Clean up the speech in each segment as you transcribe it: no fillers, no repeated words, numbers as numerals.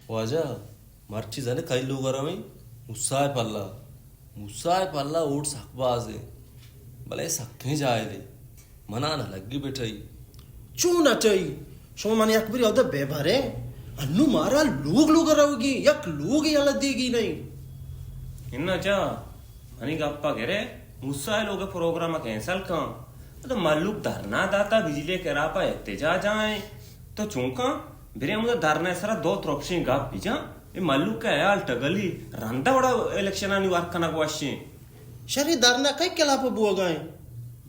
वाजा मार्ची जाने कई लोग रहा मुस्साय पल्ला ओट सकबाजे भले सखे जाए दे मना न लगी बैठाई चू नटई शो माने अकबरी अवदा बेभरे अन्नु मारा लोग रहोगी यक लोग याला देगी नहीं इन्ना मनी गप्पा गेरे मुस्साय लोग प्रोग्राम कैंसल का तो मल्लुक धरना दाता बिजली के रापा एत्तेजा जाए तो चूंका बिरे मुझे धरना सरा दो त्रोक्षी गप बिजा ये मल्लुक का याल टगली रंदा बड़ा इलेक्शन आनी वर्क करना क्वेश्चन शरी दरना कई केला पे बुआ गए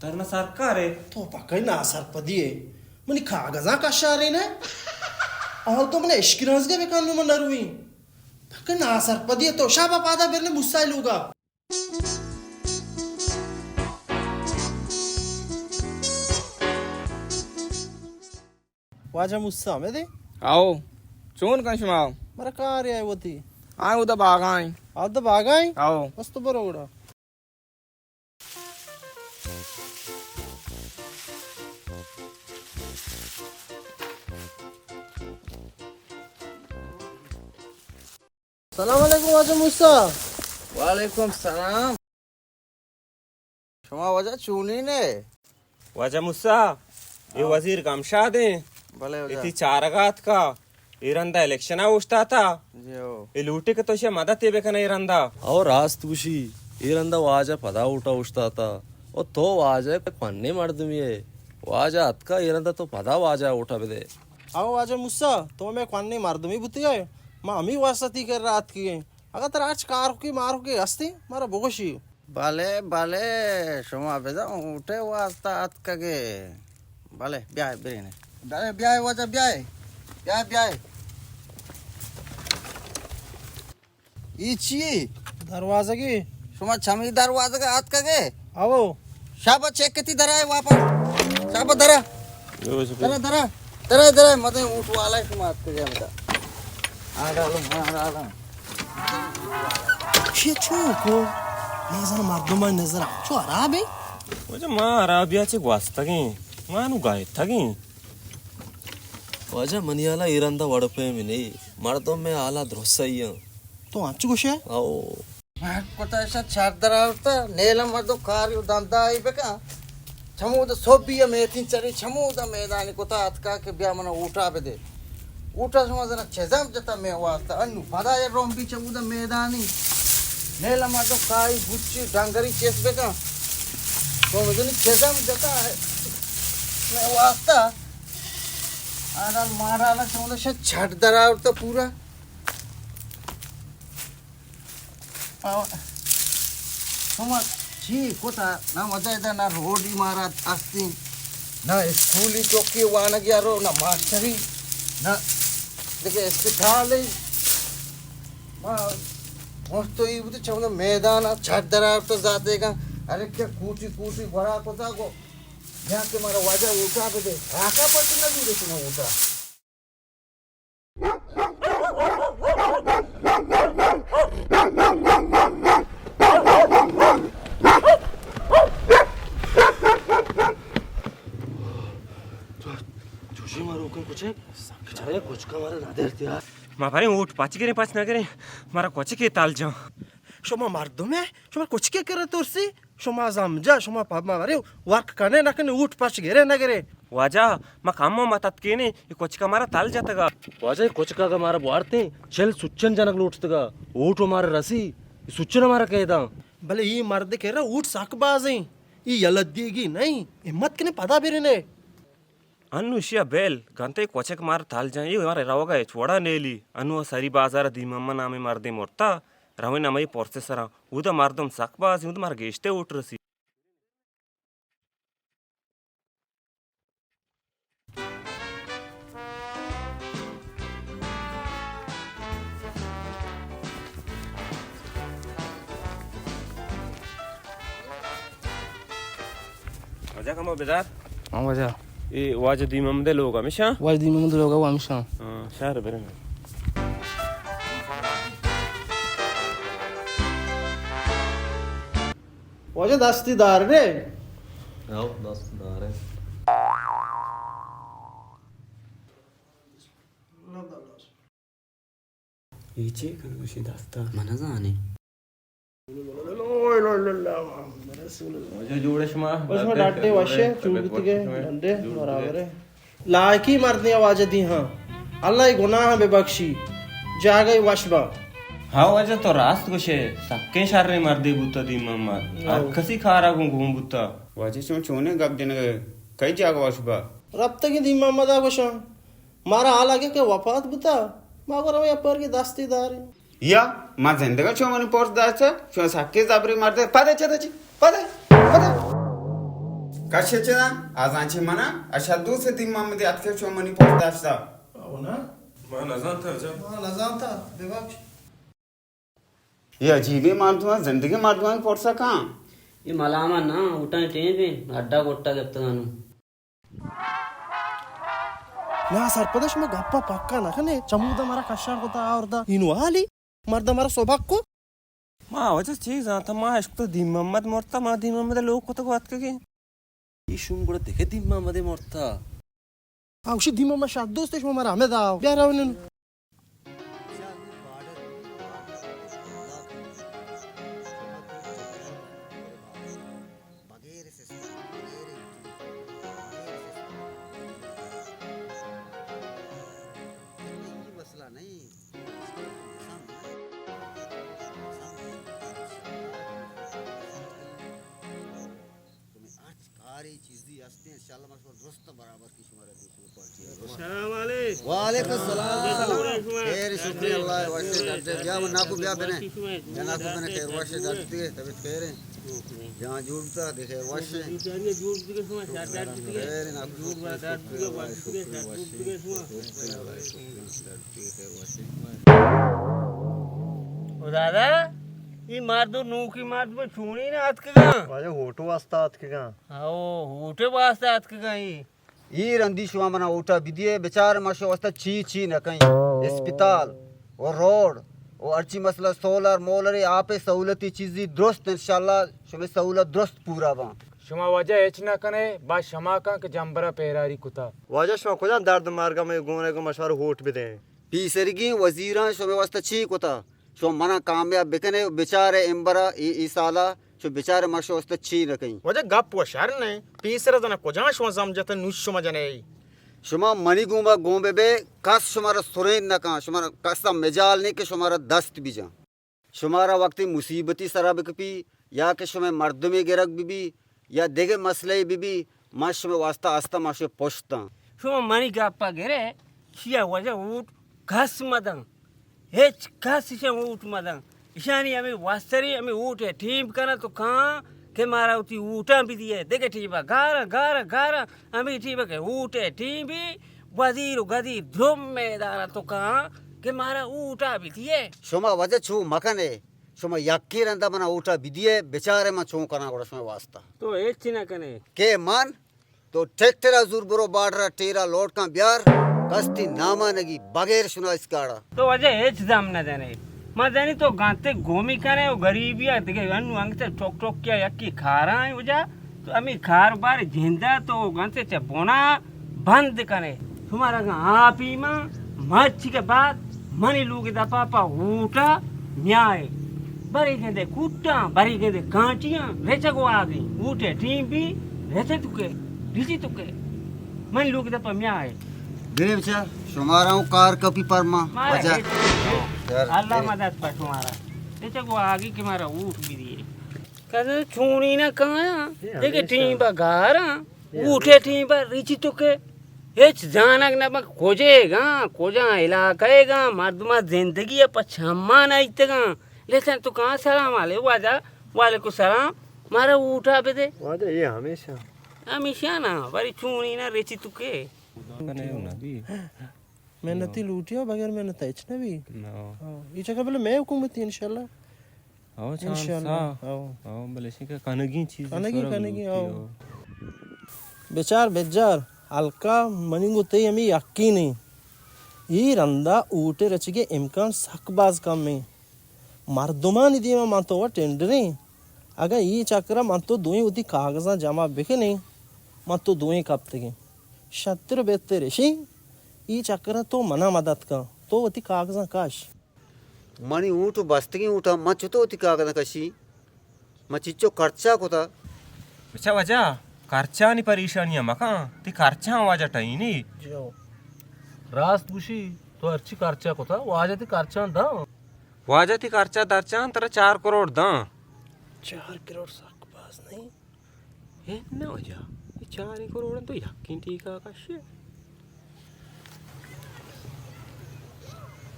धरना सरकार है तो पकई ना सर पदिए मनी कागजा का शारे ने और तो मने इश्किराज के बेकान में नरुई पकई ना सर पदिए तो शाबा पादा बेरले मुस्साय लोगा वाजा मुस्सा में दे आओ चोन का शुमाओ मरा कार्य है वो थी आए उधर बागाई आप तो भागाई आओ बस तो बरोड़ा सलाम वालेकुम वाजा मुस्सा वालेकुम सलाम शुमा वजह चूनी ने वजह मुस्सा ये वजीर गमशा दे भले हो जा इति चारगात का इरंदा इलेक्शन उस्ता था जो ये लूटे के तो शे मदद ये बेकना इरंदा और रास तुशी इरंदा वाजा पदा उठा उठता था और तो वाजा पन्ने मर्दमिये वाजा अतका इरंदा तो पदा वाजा उठा बेदे आओ वाजा मुस्सा तो मैं कौन मार दूँ बुद्धि गए माँ अमी वास्ती कर रात की गई अगर तेरा आज कार की मारो की हस्ती मारा बोगशी भले भले शुमा बेजा उठे वास्ता अत कगे भले ब्याह बिरेने भले ब्याह वजह ब्याह इची दरवाजा की शुमा छमी दरवाजा का अत कगे आओ शाबा चेक किती दरा है वापस शाबा दरा मत उठ वाला है शुमा अत कगे मत आ डालो छे को नजर मार दो मैं नजर चो आराम है वजह माँ अराबिया वास्ता की माँ नु गाय था की वाजा मनियाला इरंदा वड़पे मिने मर्दों में आला द्रोसैया तो आंचू कुछ है आओ कोता ऐसा छाड़ दरा होता नेलम मर्दो कार्य दंदा आई बेका छमूद सोबिया में तीन चरी छमूद मैदानी कोता अतका के ब्या मना उठा पे दे उठा समझना छेजाम जता में वास्ता अनु पदा ये रोम्बी छमूद मैदानी नेलम मर्दो काई बुच्ची डांगरी चेस बेका तो मुझे छेजाम जता है मैं वास्ता आना मारा ना समझ से छाड़ दरा होता पूरा समझ जी कोता ना मजा इधर ना रोडी मारा अस्ती ना स्कूली चौकी वाना गया रो ना मास्टरी ना देखे अस्पताल मस्त ही बुते चमन मैदान छाड़ दरा तो जाते का अरे क्या कूटी बड़ा कोता को यहाँ के मारा वाजा उठा पे दे आका पट ना दूर से उठा जोशी मारो कुछ चले कुछ का मारा ना देरती यार माँ भाई उठ पाच ना करे मारा कोचे के ताल जाओ शोमा मार दो मैं शोमा कुछ क्या करे तो उससे शोमा समझा शोमा पाप मारे वर्क करने ना करने उठ पाच घेरे ना करे वाजा माँ काम मत के ने ये कोच का मारा ताल जाता गा वाजा कुछ का मारा बारते चल सुच्चन जनक लूटतगा ऊट हमारा रसी सुच्चन हमारा कहदा भले ये मर्द कह रहा उठ सकबाज है ये यलत देगी नहीं हिम्मत के ने पता भी ने अनुशिया बेल गंते कोचक मार ताल जाए ये हमारे रवगा छोड़ा नेली अनु सरी बाजार दी मम्मा नामे मार दे मोरता रवे ना मई पोर्सेसरा उदा मारदम सकबाज उदा मार गेस्टे उठ रसी वजह कम बेजार हाँ वजह ये वाज दी ममदे लोग हमेशा वाजदी में मुझे लोगा वो हमेशा हां शहर बेरे वजह दस्तीदार रे आओ 10 है Hiç kanka dasta. Mana जाने मुझे जोड़े शमा उसमें डांटे वाशे चूगत के डंडे बराबर है लायकी मरने आवाज दी हां अल्लाह गुनाह बेबख्शी जा गई वशबा हाँ वजह तो रास्त कुछ है सक्के शारे मार दे बुता दी मम्मा कसी खा रहा हूँ घूम बुता वाचे छोने गप देने कई जागा वाशबा रब तक दी मम्मदा कुछ मारा हाल आगे के वफात बुता मगर मैं पर की दस्तीदार या मा जिंदगा छो मनी पोर्स दाचा छो साके जाबरी मारते पदे चदची पदे कशे चना आजांची मना अशदू से दिम्मा मध्ये अतके छो मनी पोर्स दाचा हो ना मैं नजान था जा नजान था बेबख्श ये अजीबे मारदुआ जिंदगी मारदुआ पोर्सा कहां ये मलामा ना उठा टेन अड्डा कोट्टा చెప్తాను ना सरपदेश में गप्पा पक्का ना कने चमुदा मारा कशार होता और दा इनु आली मर्द मारा सौभाग को माँ वजह चीज आता माँ इश्क तो दी मोहम्मद मोरता माँ दी मोहम्मद लोग को तो बात करके ಈ ಶೂಮ್ ಕೂಡ ತೆಗೆ ದಿಮ್ಮ ಮದೆ ಮಾಡ್ತಾ औषध दी मम्मा शाद दोस्त है मारा हमें दाव प्यारा उन्हें मसला नहीं वालेकुम सलाम खैर शुक्रिया अल्लाह वाशे डरते क्या नाकु ब्या बने नाकु बने खैर वाशे डरते तबियत खैर है जहां जुड़ता देखे वाशे खैर नाकु ओ दादा ये मार दो नू की मार दो छूनी ना हाथ के गा वाजे होटो वास्ता हाथ के गा आओ होटे वास्ते हाथ के गा ये रंदी शुआ मना उठा बिदिए बेचार माशो वास्ता ची न कहीं अस्पताल और रोड और अर्ची मसला सोलर मोलर आपे सहूलती चीज़ी दुरुस्त इंशाल्लाह शुमे सहूलत दुरुस्त पूरा बा शुमा वजह एचना कने बा शमा का के जंबरा पेरारी कुता वाजे शो खुदा दर्द मार्गा में गोने को मशवर होट भी दे पीसरगी वजीरा शुमे वास्ता ची कुता शो मना कामयाब बिकने बेचारे एम्बरा ई साला शो बेचारे माशो वास्ता ची न कहीं वजह गप व शर ने पीसरा जना कोजा शो समझत नुशुमा जने शुमा मनी गुमा गोंबे बे कस शुमारा सुरेन न का शुमारा कसम मेजाल नहीं के शुमारा दस्त भी जा शुमारा वक्ति मुसीबती शराब कपी या के शुमे मर्द में गिरक बीबी या देगे मसले बीबी माश में वास्ता आस्ता माशे पोछता शो मनी गप्पा गेरे शिया वजह उठ घास मदंग हेच घास से उठ मदंग ईशानी हमें वास्तरी हमें उठ है टीम करना तो कहाँ के मारा उठी ऊटा भी दिए देखे टीबा गारा गारा गारा हमें टीबा के ऊटे टीम भी वजीर गदीर ध्रुम मैदान तो कहाँ के मारा ऊटा भी दिए शुमा वजह छू मकने शुमा यक्की रंदा मना उठा बिदिए बेचारे में छू करना कोड़ा शुमा वास्ता तो एक चिना कने के मान तो ठेक तेरा जुरबरो बाडरा टेरा लोट का ब्यार कस्ती नामा नगी बगैर सुना इसकाड़ा तो वजह एच दाम न जाने मजानी तो गांते घूमी करे वो गरीबी है देखे अनु अंग से ठोक ठोक किया यक्की खारा है वजह तो अमी खार बार झिंदा तो गांते चे बोना बंद करे तुम्हारा आप ही मां मच्छी के बाद मनी लोग दा पापा ऊटा न्याय बरी गेंदे कुट्टा बरी गेंदे कांटियां रेचा को आ गई ऊटे टीम भी रेचे तुके रिची तुके मनी लोग दा पर न्याय मेरे बेचार शुमारा हूँ कार कपी परमा वजह अल्लाह मदद पर तुम्हारा रेचा को आगे के मारा ऊट भी दिए कहते छूनी ना कहाँ देखे टीम पर गारा ऊटे टीम पर रिची तुके हेच जानक न बक खोजेगा खोजा इलाकेगा मर्दमा जिंदगी है पछम्मा नहीं तगा लेकिन तू कहाँ सलाम वाले वाजा वाले को सलाम मारा उठा पे दे वाजे ये हमेशा हमेशा ना बड़ी छूनी ना रेची तुके मेहनती लूटिया बगैर मेहनत है इचने भी ये जगह पहले मैं हुकूमती इंशाल्लाह इंशाल्लाह आओ बलेशी का कनगी चीज कनगी आओ बेचार बेजार हल्का मनिंगो ते हमें यकीन नहीं ये रंदा ऊटे रचगे इम्कान सकबाज कम में मर्दुमा निधि में मानतो वा टेंडरे अगर ये चक्रा मानतो दुई उदी कागजा जमा बिके नहीं मानतो दुई कब तक शत्रु बेहतर शी ये चक्रा तो मना मदद का तो उदी कागजा काश मनी ऊँट बस्तगी ऊँटा मैं चुतो होती का कशी मैं चिच्चो खर्चा को था बेचा वजह खर्चा नहीं परेशानियां मका ती खर्चा वाजा टाई नहीं जो रास्त बुशी तो अच्छी खर्चा को था वाजा ती खर्चा दा वाजा ती खर्चा दर्चा तेरा 4 करोड़ दा 4 करोड़ सकबाज नहीं ए ना वजह ये 4 करोड़ तो यकीन ठीक है कशे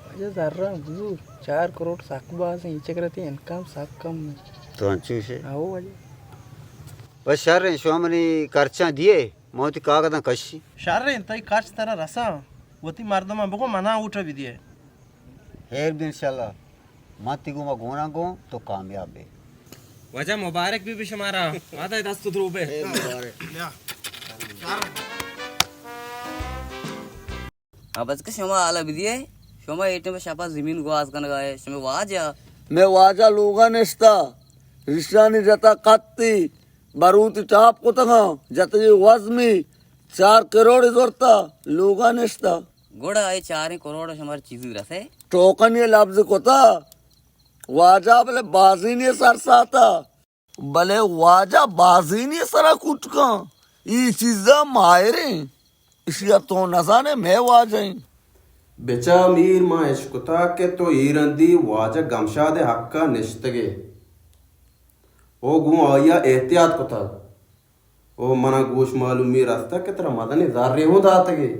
वाजा जर्रा बुजुर 4 करोड़ सकबाज है इचे करते इनकम सक कम तो अंचू से आओ वाजा बस शहर रे शो मनी खर्चा दिए मोती का कशी शारे तई खर्च तेरा रसा वती मर्दमा बको मना उठा भी दिए हेर भी इंशाल्लाह मत गो गोना गो तो कामयाब है वजह मुबारक भी शुमारा आता है 10 रुपए अब के शमा आला बिदिए शमा एटे में शापा जमीन को आज कन गए शमे वाजा मैं वाजा लोगा नेस्ता रिश्तानी जता कत्ती बारूती टाप को तंगा जते वजमी 4 करोड़ जोरता लोगा नेस्ता गोड़ा आई 4 करोड़ हमारी चीज रसे टोकन ये लफ्ज को था वाजा भले बाजी ने सरसा था भले वाजा बाजी ने सरा कुछ का ये चीजा मायरे इसिया तो नजाने मैं वाजाई बेचा मीर मा इश्कुता के तो ईरंदी वाजा गमशादे हक्का निश्तगे ओ गु आया एहतियात को था ओ मना गोश मालूमी रास्ता के तरह मदने जार हो दातगे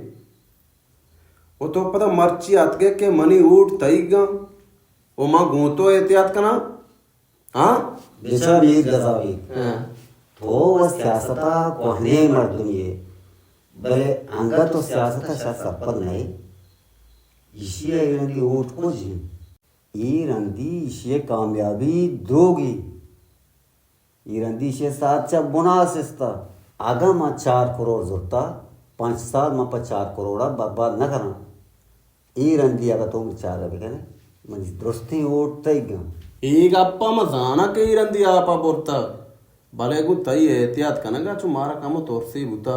ओ तो पता मर्ची आतगे के मनी उठ तईगा ओ मां गु तो एहतियात कना हां बेचा भी गजावी तो वो सियासता कोहने मर्द दुनिये भले अंगा तो सियासता शायद सपन नहीं इशिया इरंदी ऊट को जी इरंदी इशिया कामयाबी दोगी इरंदी इशिया साचा बुनासिस्ता आगा मा 4 करोड़ जोता 5 साल मा 4 करोड़ बर्बाद न करना इरंदी आगा तो विचार है कहने मन दोस्ती ऊट तईगा ಈಗ ಅಪ್ಪ ಮ ಜಾನಕ ಇರಂದಿ ಆಪ ಬರ್ತ ಬಲೆಗು ತೈ ಎಹತಿಯಾತ್ ಕನಗ ಚುಮಾರ ಕಮ ತೋರ್ಸಿ ಬುತ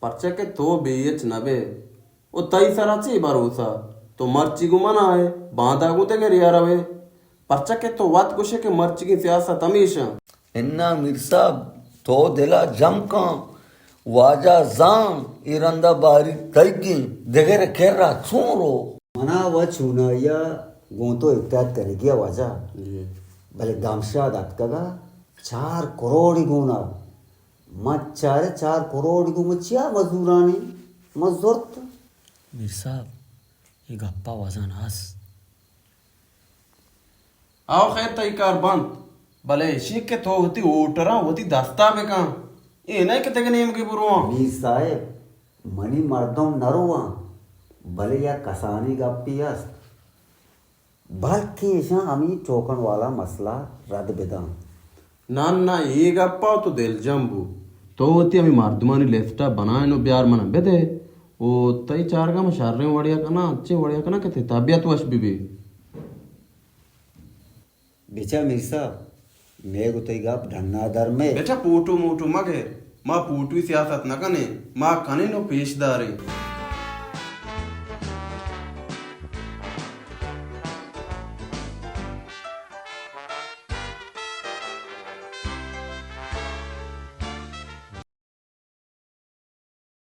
ಪರ್ಚಕ್ಕೆ ತೋ ಬೇಯಚ್ ನಬೆ ಓ ತೈ ಸರಾಚಿ ಬರುಸ तो मर्ची गु मना है बांधा गु ते गरिया रवे पर्चके तो वात कुशे के मर्ची की सियासत हमेशा इन्ना मीर साहब तो दिला जमका वाजा जान इरंदा बारी तैगी देगरे खेरा छूरो मना व छूना या गोंतो इत्याद करेगी आवाजा भले गामशाद अटकगा 4 करोड़ गुना मच्चारे 4 करोड़ गु मचिया मजदूरानी मजदूरत मीर साहब ये गप्पा वजन हस आओ खैर तई कार बंद भले शीख के तो होती ओटरा होती दस्ता में का ये नहीं के तेगे नेम के बुरवा मीर साहेब मनी मर्दों नरुआ भले या कसानी गप्पियास बल्कि ऐसा हमी चौकन वाला मसला रद बेदान नान्ना ये गप्पा तो दिल जंबू तो होती अमी मर्दमानी लेफ्टा बनाए नो प्यार मना बेदे ओ तई चार का मशारे वड़िया कना अच्छे वड़िया कना कहते तबियत वश बीबी बेचा मीर साहब मैं गुतई गप ढन्ना दर में बेटा पूटू मूटू मगे माँ पूटू सियासत न कने माँ कने नो पेशदारी